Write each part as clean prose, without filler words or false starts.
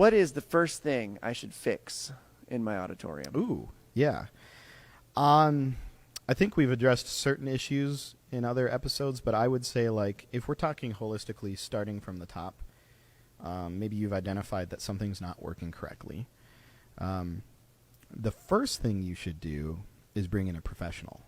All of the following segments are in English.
What is the first thing I should fix in my auditorium? Ooh, yeah. I think we've addressed certain issues in other episodes, but I would say, like, if we're talking holistically, starting from the top, maybe you've identified that something's not working correctly. The first thing you should do is bring in a professional.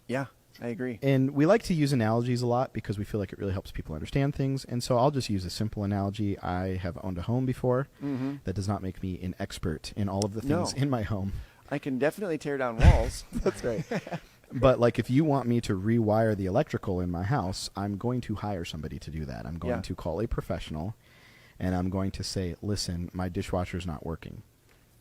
Yeah, I agree. And we like to use analogies a lot because we feel like it really helps people understand things. And so I'll just use a simple analogy. I have owned a home before. Mm-hmm. That does not make me an expert in all of the things in my home. I can definitely tear down walls. That's right. But, like, if you want me to rewire the electrical in my house, I'm going to hire somebody to do that. I'm going to call a professional, and I'm going to say, listen, my dishwasher's not working.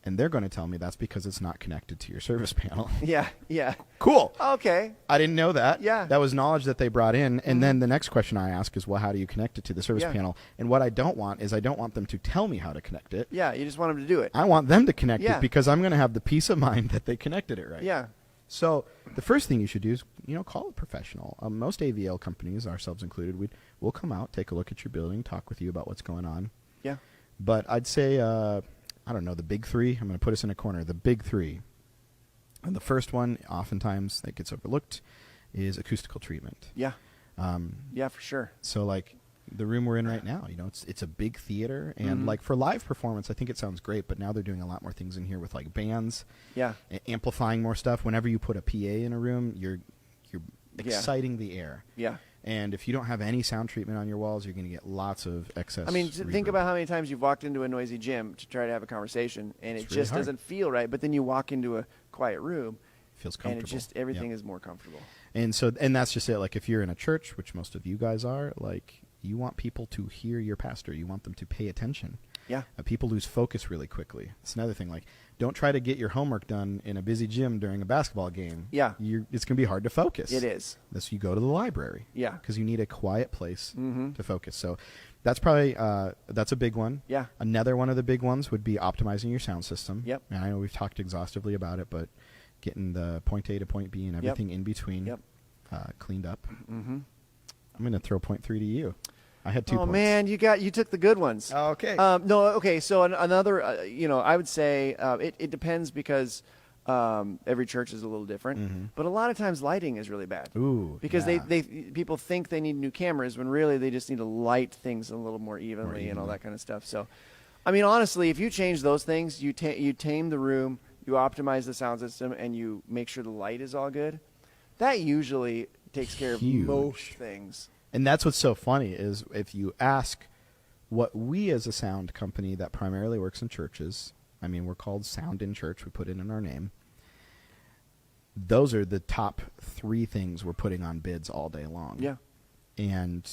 And they're going to tell me that's because it's not connected to your service panel. Yeah. Cool. Okay. I didn't know that. Yeah. That was knowledge that they brought in. And then the next question I ask is, well, how do you connect it to the service panel? And what I don't want is I don't want them to tell me how to connect it. Yeah, you just want them to do it. I want them to connect it because I'm going to have the peace of mind that they connected it right. Yeah. So the first thing you should do is, call a professional. Most AVL companies, ourselves included, we'll come out, take a look at your building, talk with you about what's going on. Yeah. But I'd say, I don't know, the big three. I'm going to put us in a corner. The big three. And the first one, oftentimes, that gets overlooked is acoustical treatment. Yeah. Yeah, for sure. So, like, the room we're in right now, it's a big theater. And, like, for live performance, I think it sounds great. But now they're doing a lot more things in here with, like, bands. Yeah. Amplifying more stuff. Whenever you put a PA in a room, you're exciting the air. Yeah. And if you don't have any sound treatment on your walls, you're going to get lots of excess think about how many times you've walked into a noisy gym to try to have a conversation, and it just doesn't feel right. But then you walk into a quiet room, feels comfortable, and it just everything is more comfortable. And that's just it. Like, if you're in a church, which most of you guys are, like, you want people to hear your pastor. You want them to pay attention. Yeah. People lose focus really quickly. It's another thing. Like, don't try to get your homework done in a busy gym during a basketball game. Yeah. It's going to be hard to focus. It is. Unless you go to the library. Yeah. Because you need a quiet place to focus. So that's probably that's a big one. Yeah. Another one of the big ones would be optimizing your sound system. Yep. And I know we've talked exhaustively about it, but getting the point A to point B and everything in between cleaned up. Mm-hmm. I'm going to throw point 3 to you. I had 2 points. Oh man, you took the good ones. Oh, okay. No, okay. So another, I would say it depends because every church is a little different. But a lot of times lighting is really bad. Ooh, because people think they need new cameras when really they just need to light things a little more evenly and all that kind of stuff. So, I mean, honestly, if you change those things, you tame the room, you optimize the sound system, and you make sure the light is all good. That usually takes care of most things. And that's what's so funny is if you ask what we as a sound company that primarily works in churches, I mean, we're called Sound in Church. We put it in our name. Those are the top 3 things we're putting on bids all day long. Yeah. And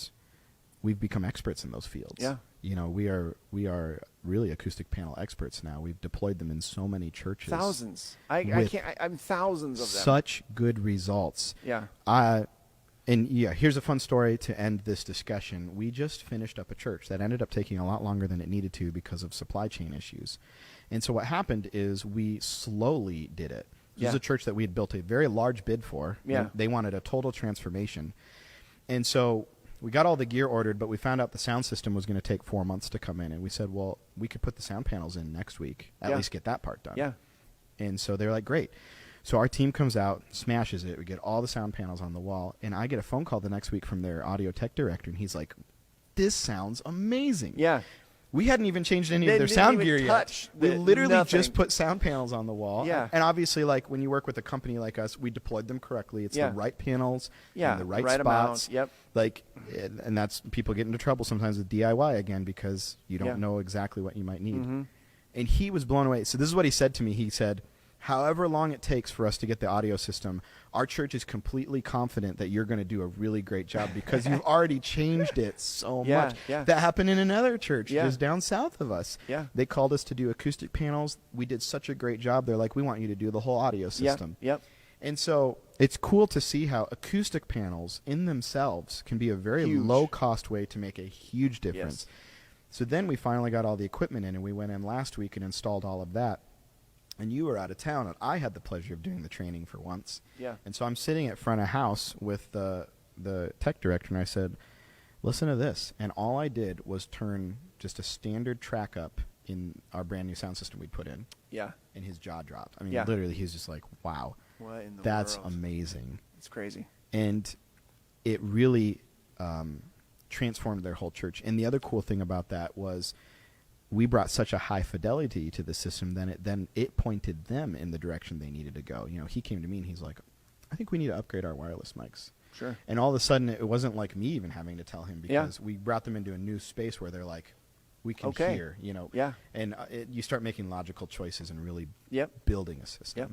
we've become experts in those fields. Yeah. We are really acoustic panel experts now. We've deployed them in so many churches. Thousands. I'm thousands of them. Such good results. Yeah. Here's a fun story to end this discussion. We just finished up a church that ended up taking a lot longer than it needed to because of supply chain issues. And so what happened is we slowly did it. This is a church that we had built a very large bid for. Yeah. They wanted a total transformation. And so we got all the gear ordered, but we found out the sound system was going to take 4 months to come in. And we said, well, we could put the sound panels in next week, at least get that part done. Yeah. And so they're like, great. So our team comes out, smashes it. We get all the sound panels on the wall. And I get a phone call the next week from their audio tech director, and he's like, this sounds amazing. Yeah. We hadn't even changed any of their sound gear yet. We literally just put sound panels on the wall. Yeah. And obviously, like, when you work with a company like us, we deployed them correctly. It's the right panels in the right spots. Amount. Yep. Like, and that's people get into trouble sometimes with DIY again because you don't know exactly what you might need. And he was blown away. So this is what he said to me. He said, however long it takes for us to get the audio system, our church is completely confident that you're going to do a really great job because you've already changed it so much. Yeah. That happened in another church just down south of us. Yeah. They called us to do acoustic panels. We did such a great job. They're like, we want you to do the whole audio system. Yep. And so it's cool to see how acoustic panels in themselves can be a very low-cost way to make a huge difference. Yes. So then we finally got all the equipment in, and we went in last week and installed all of that. And you were out of town, and I had the pleasure of doing the training for once. Yeah. And so I'm sitting at front of house with the tech director, and I said, listen to this. And all I did was turn just a standard track up in our brand new sound system we put in. Yeah. And his jaw dropped. I mean, Yeah. literally, he's just like, wow, What in the that's world? amazing. It's crazy. And it really transformed their whole church. And the other cool thing about that was we brought such a high fidelity to the system, then it pointed them in the direction they needed to go. You know, he came to me and he's like, I think we need to upgrade our wireless mics. Sure. And all of a sudden, it wasn't like me even having to tell him, because we brought them into a new space where they're like, we can hear, you know. Yeah. And you start making logical choices and really Yep. building a system. Yep.